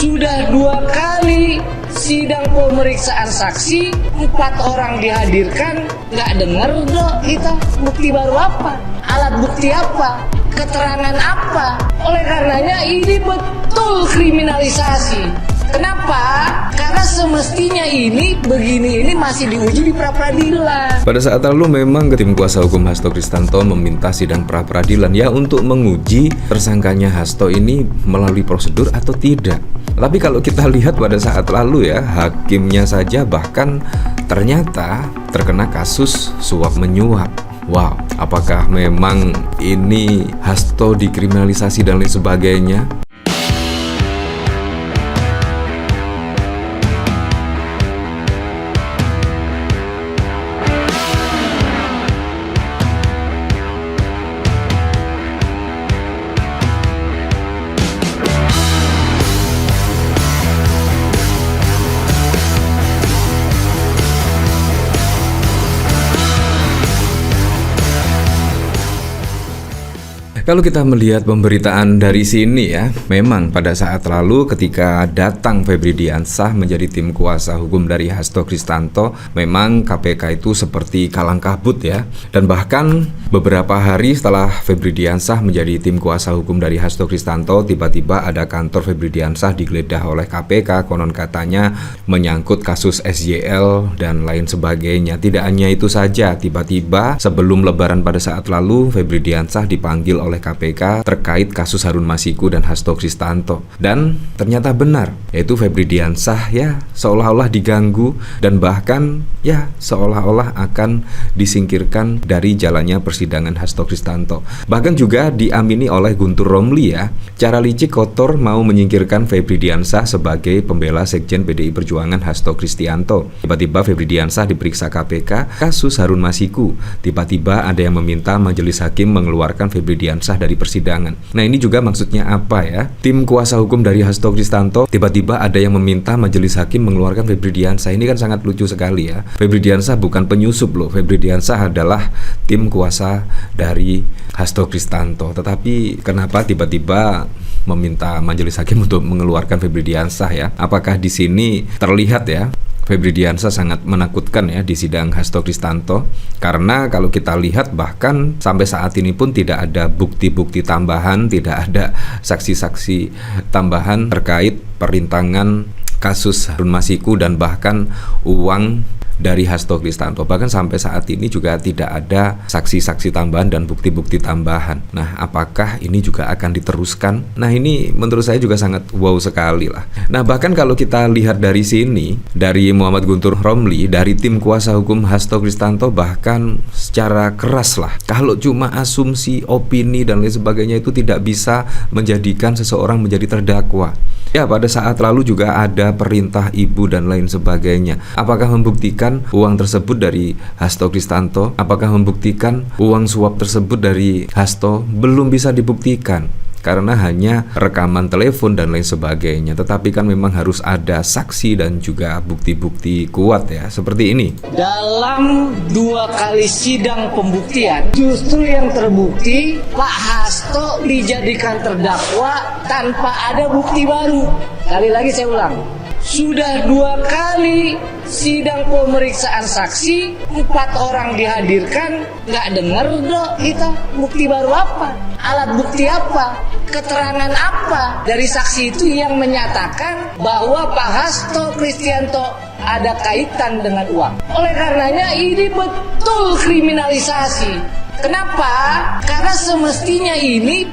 Sudah 2 kali sidang pemeriksaan saksi, 4 orang dihadirkan, nggak dengar dong kita bukti baru apa, alat bukti apa, keterangan apa. Oleh karenanya ini betul kriminalisasi. Kenapa? Karena semestinya ini masih diuji di pra-peradilan. Pada saat lalu memang tim kuasa hukum Hasto Kristianto meminta sidang pra-peradilan ya untuk menguji tersangkanya Hasto ini melalui prosedur atau tidak. Tapi kalau kita lihat pada saat lalu ya, hakimnya saja bahkan ternyata terkena kasus suap menyuap. Wow, apakah memang ini Hasto dikriminalisasi dan lain sebagainya? Kalau kita melihat pemberitaan dari sini ya, memang pada saat lalu ketika datang Febri Diansah menjadi tim kuasa hukum dari Hasto Kristianto, memang KPK itu seperti kalang kabut ya. Dan bahkan beberapa hari setelah Febri Diansah menjadi tim kuasa hukum dari Hasto Kristianto, tiba-tiba ada kantor Febri Diansah digeledah oleh KPK, konon katanya menyangkut kasus SYL dan lain sebagainya. Tidak hanya itu saja, tiba-tiba sebelum Lebaran pada saat lalu Febri Diansah dipanggil oleh KPK terkait kasus Harun Masiku dan Hasto Kristianto. Dan ternyata benar, yaitu Febri Diansah ya seolah-olah diganggu dan bahkan ya seolah-olah akan disingkirkan dari jalannya persidangan Hasto Kristianto. Bahkan juga diamini oleh Guntur Romli ya, cara licik kotor mau menyingkirkan Febri Diansah sebagai pembela Sekjen PDI Perjuangan Hasto Kristianto. Tiba-tiba Febri Diansah diperiksa KPK kasus Harun Masiku. Tiba-tiba ada yang meminta majelis hakim mengeluarkan Febri Diansah dari persidangan. Nah ini juga maksudnya apa ya? Tim kuasa hukum dari Hasto Kristianto tiba-tiba ada yang meminta majelis hakim mengeluarkan Febri Diansah. Ini kan sangat lucu sekali ya. Febri Diansah bukan penyusup loh. Febri Diansah adalah tim kuasa dari Hasto Kristianto. Tetapi kenapa tiba-tiba meminta majelis hakim untuk mengeluarkan Febri Diansah ya? Apakah di sini terlihat ya Febri Diansah sangat menakutkan ya di sidang Hasto Kristianto, karena kalau kita lihat bahkan sampai saat ini pun tidak ada bukti-bukti tambahan, tidak ada saksi-saksi tambahan terkait perintangan kasus Harun Masiku dan bahkan uang dari Hasto Kristianto. Bahkan sampai saat ini juga tidak ada saksi-saksi tambahan dan bukti-bukti tambahan. Nah, apakah ini juga akan diteruskan? Nah, ini menurut saya juga sangat wow sekali lah. Nah, bahkan kalau kita lihat dari sini, dari Muhammad Guntur Romli, dari tim kuasa hukum Hasto Kristianto bahkan secara keras lah, kalau cuma asumsi, opini dan lain sebagainya itu tidak bisa menjadikan seseorang menjadi terdakwa. Ya, pada saat lalu juga ada perintah ibu dan lain sebagainya. Apakah membuktikan uang tersebut dari Hasto Kristianto? Apakah membuktikan uang suap tersebut dari Hasto? Belum bisa dibuktikan karena hanya rekaman telepon dan lain sebagainya. Tetapi kan memang harus ada saksi dan juga bukti-bukti kuat ya, seperti ini. Dalam 2 kali sidang pembuktian, justru yang terbukti Pak Hasto dijadikan terdakwa tanpa ada bukti baru. Kali lagi saya ulang, sudah 2 kali sidang pemeriksaan saksi, 4 orang dihadirkan, nggak dengar dong kita bukti baru apa, alat bukti apa, keterangan apa dari saksi itu yang menyatakan bahwa Pak Hasto Kristianto ada kaitan dengan uang. Oleh karenanya ini betul kriminalisasi. Kenapa? Karena semestinya ini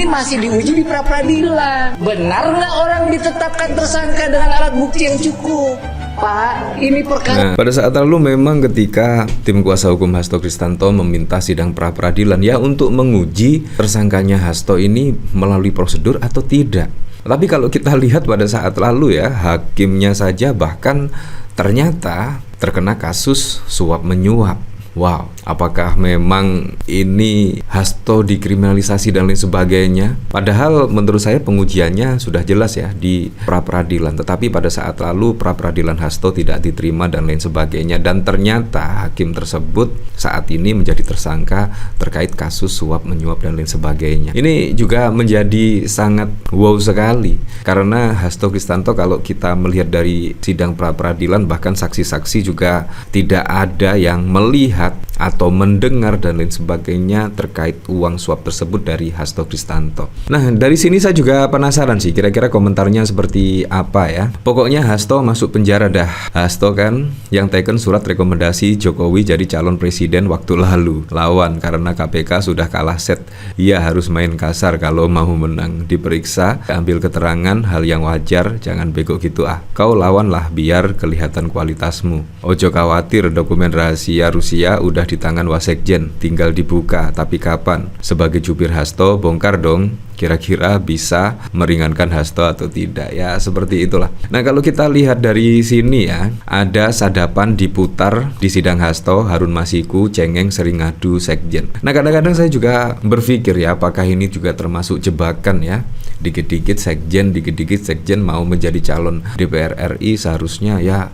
masih diuji di pra-peradilan. Benar nggak orang ditetapkan tersangka dengan alat bukti yang cukup? Pak, ini perkara. Nah, pada saat lalu memang ketika tim kuasa hukum Hasto Kristianto meminta sidang pra-peradilan ya untuk menguji tersangkanya Hasto ini melalui prosedur atau tidak. Tapi kalau kita lihat pada saat lalu ya, hakimnya saja bahkan ternyata terkena kasus suap menyuap. Wow, Apakah memang ini Hasto dikriminalisasi dan lain sebagainya? Padahal menurut saya pengujiannya sudah jelas ya di pra-peradilan. Tetapi pada saat lalu pra-peradilan Hasto tidak diterima dan lain sebagainya. Dan ternyata hakim tersebut saat ini menjadi tersangka terkait kasus suap menyuap dan lain sebagainya. Ini juga menjadi sangat wow sekali. Karena Hasto Kristanto kalau kita melihat dari sidang pra-peradilan bahkan saksi-saksi juga tidak ada yang melihat atau mendengar dan lain sebagainya terkait uang suap tersebut dari Hasto Kristanto. Nah, dari sini saya juga penasaran sih kira-kira komentarnya seperti apa ya. Pokoknya Hasto masuk penjara dah. Hasto kan yang teken surat rekomendasi Jokowi jadi calon presiden waktu lalu. Lawan karena KPK sudah kalah set. Ia harus main kasar kalau mau menang. Diperiksa, ambil keterangan hal yang wajar, jangan bego gitu ah. Kau lawan lah biar kelihatan kualitasmu. Ojo khawatir dokumen rahasia Rusia udah di tangan Wasekjen, tinggal dibuka. Tapi kapan? Sebagai jubir Hasto, bongkar dong. Kira-kira bisa meringankan Hasto atau tidak ya, seperti itulah. Nah, kalau kita lihat dari sini ya, ada sadapan diputar di sidang Hasto, Harun Masiku cengeng sering ngadu Sekjen. Nah, kadang-kadang saya juga berpikir ya, apakah ini juga termasuk jebakan ya. Dikit-dikit Sekjen mau menjadi calon DPR RI, seharusnya ya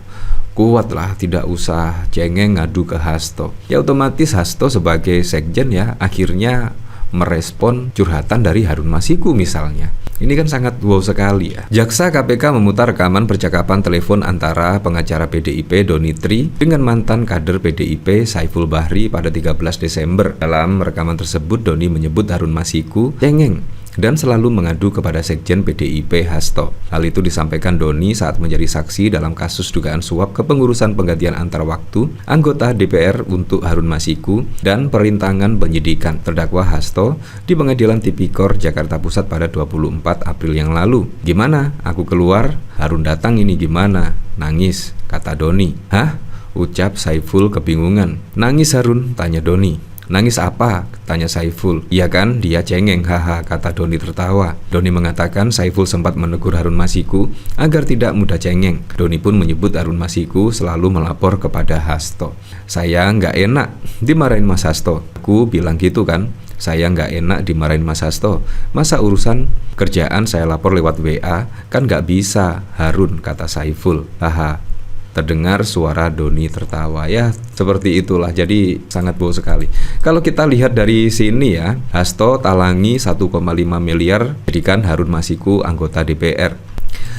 kuatlah, tidak usah cengeng ngadu ke Hasto. Ya otomatis Hasto sebagai Sekjen ya akhirnya merespon curhatan dari Harun Masiku misalnya. Ini kan sangat wow sekali ya. Jaksa KPK memutar rekaman percakapan telepon antara pengacara PDIP Doni Tri dengan mantan kader PDIP Saiful Bahri pada 13 Desember. Dalam rekaman tersebut Doni menyebut Harun Masiku cengeng dan selalu mengadu kepada Sekjen PDIP Hasto. Hal itu disampaikan Doni saat menjadi saksi dalam kasus dugaan suap kepengurusan penggantian antar waktu anggota DPR untuk Harun Masiku dan perintangan penyidikan terdakwa Hasto di Pengadilan Tipikor Jakarta Pusat pada 24 April yang lalu. Gimana? Aku keluar, Harun datang, ini gimana? Nangis, kata Doni. Hah? Ucap Saiful kebingungan. Nangis Harun? Tanya Doni. Nangis apa? Tanya Saiful. Iya kan, dia cengeng, haha, kata Doni tertawa. Doni mengatakan Saiful sempat menegur Harun Masiku agar tidak mudah cengeng. Doni pun menyebut Harun Masiku selalu melapor kepada Hasto. Saya nggak enak dimarahin Mas Hasto. Aku bilang gitu kan. Saya nggak enak dimarahin Mas Hasto. Masa urusan kerjaan saya lapor lewat WA? Kan nggak bisa, Harun, kata Saiful. Haha. Terdengar suara Doni tertawa. Ya, seperti itulah. Jadi sangat bohong sekali. Kalau kita lihat dari sini ya, Hasto talangi 1,5 miliar jadikan Harun Masiku anggota DPR.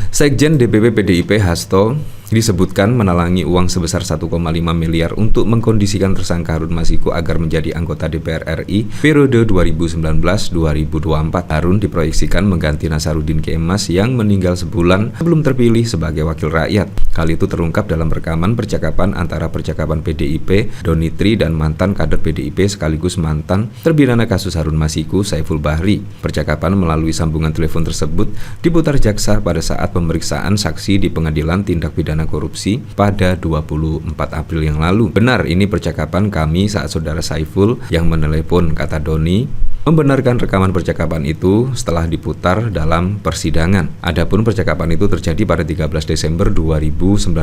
Sekjen DPP PDIP Hasto disebutkan menalangi uang sebesar 1,5 miliar untuk mengkondisikan tersangka Harun Masiku agar menjadi anggota DPR RI periode 2019-2024. Harun diproyeksikan mengganti Nasaruddin Kemas yang meninggal sebulan sebelum terpilih sebagai wakil rakyat. Hal itu terungkap dalam rekaman percakapan antara percakapan PDIP, Doni Tri dan mantan kader PDIP sekaligus mantan terpidana kasus Harun Masiku, Saiful Bahri. Percakapan melalui sambungan telepon tersebut diputar jaksa pada saat pemeriksaan saksi di Pengadilan Tindak Pidana Korupsi pada 24 April yang lalu. Benar, ini percakapan kami saat saudara Saiful yang menelepon, kata Doni, membenarkan rekaman percakapan itu setelah diputar dalam persidangan. Adapun percakapan itu terjadi pada 13 Desember 2019.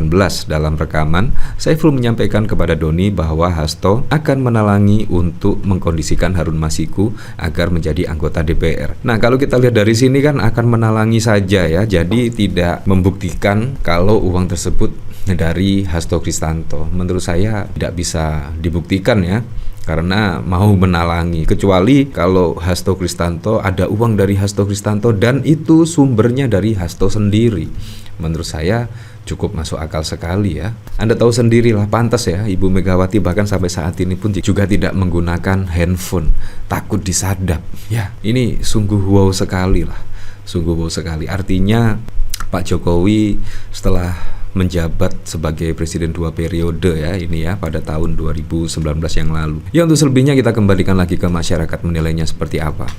Dalam rekaman, Saiful menyampaikan kepada Doni bahwa Hasto akan menalangi untuk mengkondisikan Harun Masiku agar menjadi anggota DPR. Nah, kalau kita lihat dari sini kan akan menalangi saja ya, jadi tidak membuktikan kalau uang tersebut dari Hasto Kristanto. Menurut saya tidak bisa dibuktikan ya, karena mau menalangi, kecuali kalau Hasto Kristanto ada uang dari Hasto Kristanto dan itu sumbernya dari Hasto sendiri. Menurut saya cukup masuk akal sekali ya. Anda tahu sendirilah, pantas ya Ibu Megawati bahkan sampai saat ini pun juga tidak menggunakan handphone, takut disadap. Ya, ini sungguh wow sekali lah. Sungguh wow sekali. Artinya Pak Jokowi setelah menjabat sebagai presiden 2 periode ya ini ya pada tahun 2019 yang lalu. Ya, untuk selebihnya kita kembalikan lagi ke masyarakat menilainya seperti apa.